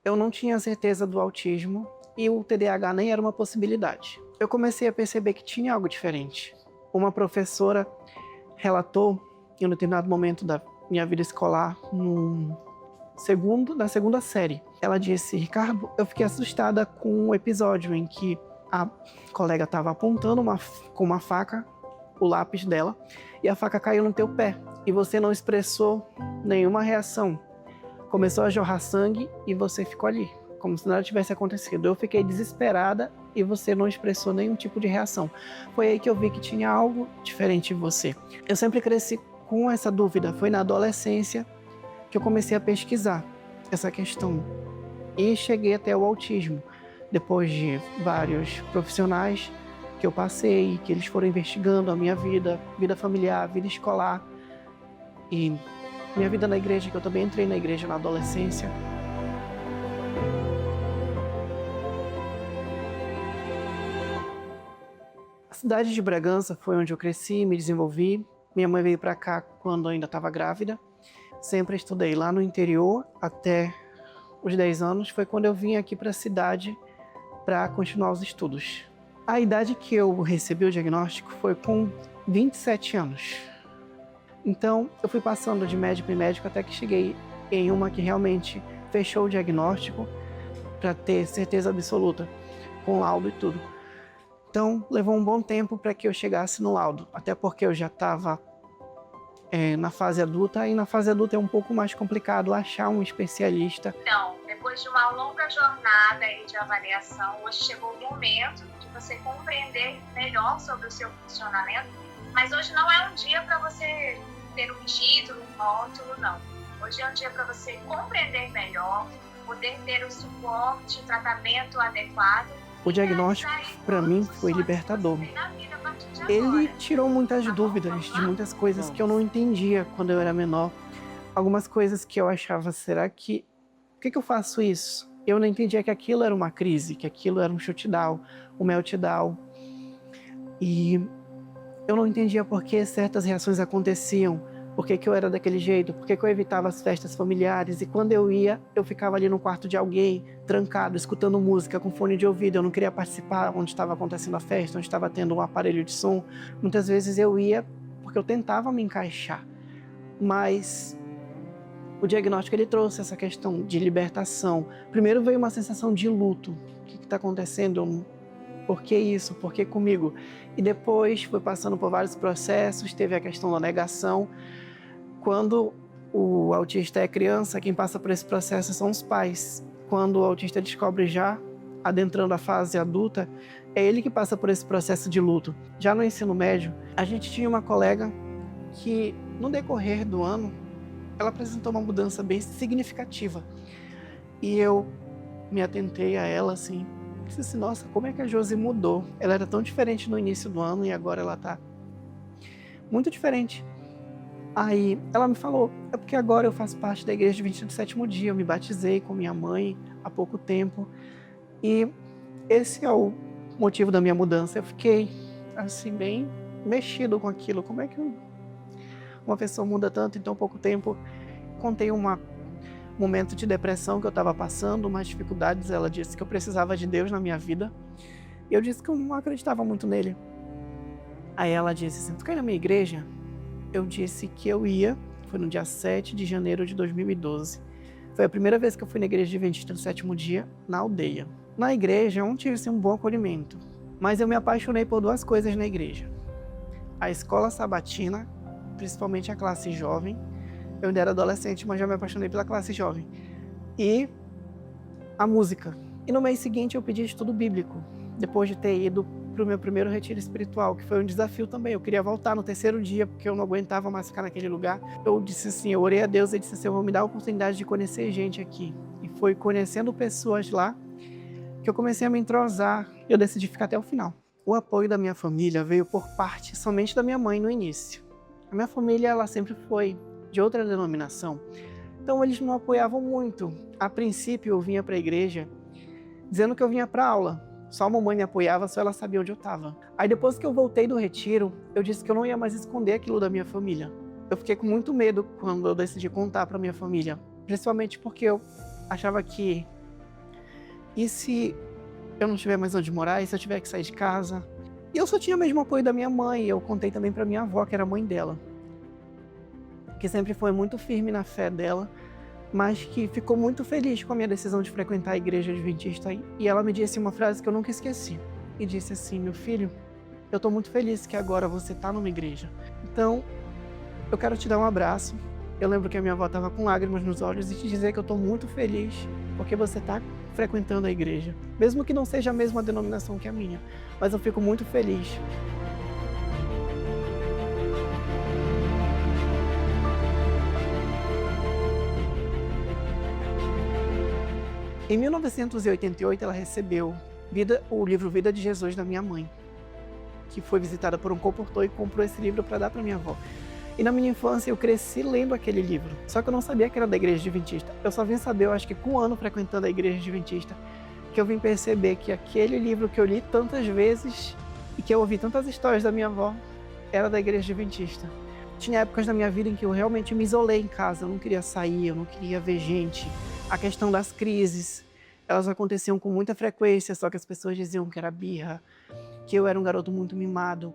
eu não tinha certeza do autismo e o TDAH nem era uma possibilidade. Eu comecei a perceber que tinha algo diferente. Uma professora relatou, em um determinado momento da minha vida escolar, na segunda série, ela disse: Ricardo, eu fiquei assustada com um episódio em que a colega estava apontando com uma faca o lápis dela e a faca caiu no teu pé e você não expressou nenhuma reação. Começou a jorrar sangue e você ficou ali, como se nada tivesse acontecido. Eu fiquei desesperada e você não expressou nenhum tipo de reação. Foi aí que eu vi que tinha algo diferente em você. Eu sempre cresci com essa dúvida. Foi na adolescência que eu comecei a pesquisar essa questão e cheguei até o autismo. Depois de vários profissionais que eu passei, que eles foram investigando a minha vida, vida familiar, vida escolar e minha vida na igreja, que eu também entrei na igreja na adolescência. A cidade de Bragança foi onde eu cresci, me desenvolvi. Minha mãe veio para cá quando eu ainda estava grávida. Sempre estudei lá no interior até os 10 anos. Foi quando eu vim aqui para a cidade para continuar os estudos. A idade que eu recebi o diagnóstico foi com 27 anos. Então, eu fui passando de médico em médico até que cheguei em uma que realmente fechou o diagnóstico para ter certeza absoluta, com laudo e tudo. Então, levou um bom tempo para que eu chegasse no laudo, até porque eu já estava na fase adulta, e na fase adulta é um pouco mais complicado achar um especialista. Então, depois de uma longa jornada de avaliação, hoje chegou o momento de você compreender melhor sobre o seu funcionamento, mas hoje não é um dia para você ter um título, um rótulo, não. Hoje é um dia para você compreender melhor, poder ter o suporte, o tratamento adequado. O diagnóstico, para mim, foi libertador. Ele tirou muitas dúvidas de muitas coisas que eu não entendia quando eu era menor. Algumas coisas que eu achava, será que... Por que eu faço isso? Eu não entendia que aquilo era uma crise, que aquilo era um shutdown, um meltdown. E eu não entendia por que certas reações aconteciam, por que eu era daquele jeito, por que eu evitava as festas familiares. E quando eu ia, eu ficava ali no quarto de alguém, trancado, escutando música com fone de ouvido. Eu não queria participar onde estava acontecendo a festa, onde estava tendo um aparelho de som. Muitas vezes eu ia porque eu tentava me encaixar. Mas o diagnóstico ele trouxe essa questão de libertação. Primeiro veio uma sensação de luto. O que está acontecendo? Por que isso? Por que comigo? E depois foi passando por vários processos, teve a questão da negação. Quando o autista é criança, quem passa por esse processo são os pais. Quando o autista descobre já, adentrando a fase adulta, é ele que passa por esse processo de luto. Já no ensino médio, a gente tinha uma colega que, no decorrer do ano, ela apresentou uma mudança bem significativa. E eu me atentei a ela, assim, disse assim, nossa, como é que a Josi mudou? Ela era tão diferente no início do ano e agora ela tá muito diferente. Aí ela me falou, é porque agora eu faço parte da igreja de 27º dia, eu me batizei com minha mãe há pouco tempo e esse é o motivo da minha mudança. Eu fiquei assim bem mexido com aquilo, como é que uma pessoa muda tanto em tão pouco tempo? Contei um momento de depressão que eu estava passando, umas dificuldades. Ela disse que eu precisava de Deus na minha vida e eu disse que eu não acreditava muito nele. Aí ela disse assim, tu quer ir na minha igreja? Eu disse que eu ia, foi no dia 7 de janeiro de 2012. Foi a primeira vez que eu fui na igreja adventista do 7º dia, na aldeia. Na igreja eu não tive assim, um bom acolhimento, mas eu me apaixonei por duas coisas na igreja. A escola sabatina, principalmente a classe jovem. Eu ainda era adolescente, mas já me apaixonei pela classe jovem. E a música. E no mês seguinte eu pedi estudo bíblico, depois de ter ido para o meu primeiro retiro espiritual, que foi um desafio também. Eu queria voltar no 3º dia, porque eu não aguentava mais ficar naquele lugar. Eu disse assim, eu orei a Deus e disse assim, eu vou me dar a oportunidade de conhecer gente aqui. E foi conhecendo pessoas lá que eu comecei a me entrosar e eu decidi ficar até o final. O apoio da minha família veio por parte somente da minha mãe no início. A minha família, ela sempre foi de outra denominação, então eles não apoiavam muito. A princípio eu vinha para a igreja dizendo que eu vinha para aula. Só a mamãe me apoiava, só ela sabia onde eu estava. Aí depois que eu voltei do retiro, eu disse que eu não ia mais esconder aquilo da minha família. Eu fiquei com muito medo quando eu decidi contar para minha família, principalmente porque eu achava que E se eu não tiver mais onde morar, e se eu tiver que sair de casa? E eu só tinha mesmo apoio da minha mãe. Eu contei também para minha avó, que era a mãe dela, que sempre foi muito firme na fé dela, mas que ficou muito feliz com a minha decisão de frequentar a igreja adventista. E ela me disse uma frase que eu nunca esqueci. E disse assim: meu filho, eu estou muito feliz que agora você está numa igreja. Então, eu quero te dar um abraço. Eu lembro que a minha avó estava com lágrimas nos olhos, e te dizer que eu estou muito feliz porque você está frequentando a igreja. Mesmo que não seja a mesma denominação que a minha, mas eu fico muito feliz. Em 1988, ela recebeu o livro Vida de Jesus da minha mãe, que foi visitada por um comportor e comprou esse livro para dar para minha avó. E na minha infância eu cresci lendo aquele livro, só que eu não sabia que era da igreja adventista. Eu só vim saber, eu acho que com um ano frequentando a igreja adventista, que eu vim perceber que aquele livro que eu li tantas vezes e que eu ouvi tantas histórias da minha avó era da igreja adventista. Tinha épocas na minha vida em que eu realmente me isolei em casa, eu não queria sair, eu não queria ver gente. A questão das crises, elas aconteciam com muita frequência, só que as pessoas diziam que era birra, que eu era um garoto muito mimado,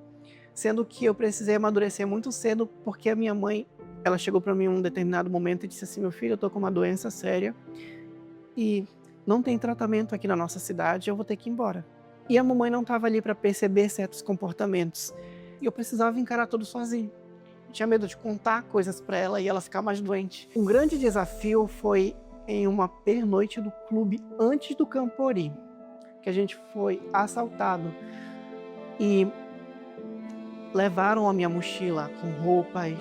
sendo que eu precisei amadurecer muito cedo, porque a minha mãe, ela chegou para mim em um determinado momento e disse assim: meu filho, eu tô com uma doença séria e não tem tratamento aqui na nossa cidade, eu vou ter que ir embora. E a mamãe não estava ali para perceber certos comportamentos, e eu precisava encarar tudo sozinho. Tinha medo de contar coisas para ela e ela ficar mais doente. Um grande desafio foi em uma pernoite do clube antes do Campori, que a gente foi assaltado e levaram a minha mochila com roupas,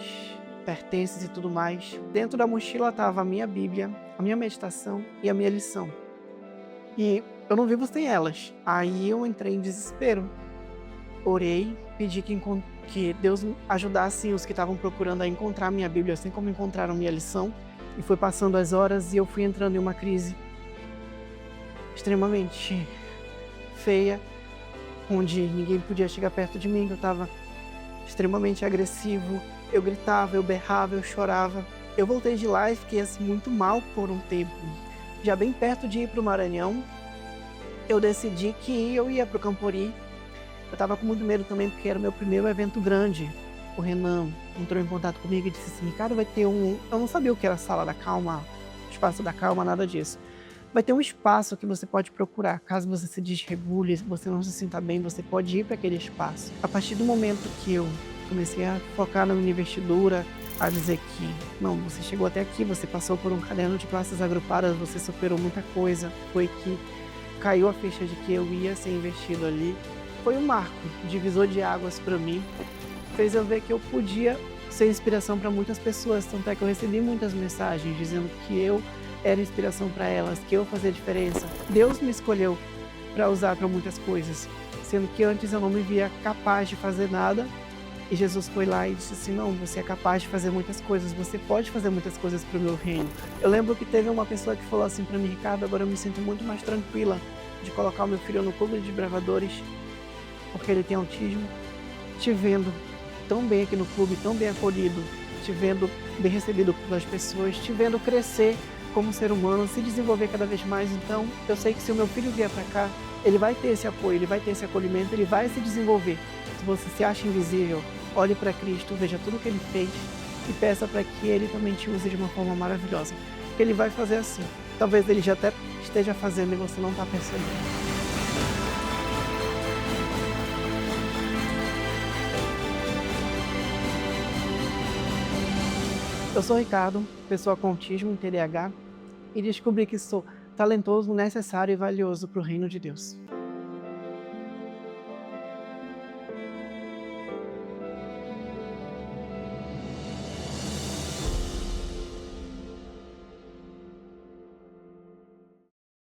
pertences e tudo mais. Dentro da mochila estava a minha Bíblia, a minha meditação e a minha lição. E eu não vivo sem elas. Aí eu entrei em desespero. Orei, pedi que Deus ajudasse os que estavam procurando a encontrar a minha Bíblia, assim como encontraram minha lição. E foi passando as horas e eu fui entrando em uma crise extremamente feia, onde ninguém podia chegar perto de mim. Eu estava extremamente agressivo, eu gritava, eu berrava, eu chorava. Eu voltei de lá e fiquei assim muito mal por um tempo. Já bem perto de ir para o Maranhão, eu decidi que eu ia para o Campori. Eu estava com muito medo também, porque era o meu primeiro evento grande. O Renan entrou em contato comigo e disse assim: Ricardo, vai ter um... Eu não sabia o que era a Sala da Calma, Espaço da Calma, nada disso. Vai ter um espaço que você pode procurar. Caso você se desregule, se você não se sinta bem, você pode ir para aquele espaço. A partir do momento que eu comecei a focar na minha investidura, a dizer que, não, você chegou até aqui, você passou por um caderno de classes agrupadas, você superou muita coisa, foi que caiu a ficha de que eu ia ser investido ali. Foi um marco, divisor de águas para mim, fez eu ver que eu podia ser inspiração para muitas pessoas, tanto é que eu recebi muitas mensagens dizendo que eu era inspiração para elas, que eu fazia diferença. Deus me escolheu para usar para muitas coisas, sendo que antes eu não me via capaz de fazer nada, e Jesus foi lá e disse assim: não, você é capaz de fazer muitas coisas, você pode fazer muitas coisas para o meu reino. Eu lembro que teve uma pessoa que falou assim para mim: Ricardo, agora eu me sinto muito mais tranquila de colocar o meu filho no clube de bravadores, porque ele tem autismo, te vendo tão bem aqui no clube, tão bem acolhido, te vendo bem recebido pelas pessoas, te vendo crescer como ser humano, se desenvolver cada vez mais. Então, eu sei que se o meu filho vier para cá, ele vai ter esse apoio, ele vai ter esse acolhimento, ele vai se desenvolver. Se você se acha invisível, olhe para Cristo, veja tudo que ele fez e peça para que ele também te use de uma forma maravilhosa. Porque ele vai fazer assim. Talvez ele já até esteja fazendo e você não está percebendo. Eu sou Ricardo, pessoa com autismo e TDAH, e descobri que sou talentoso, necessário e valioso para o reino de Deus.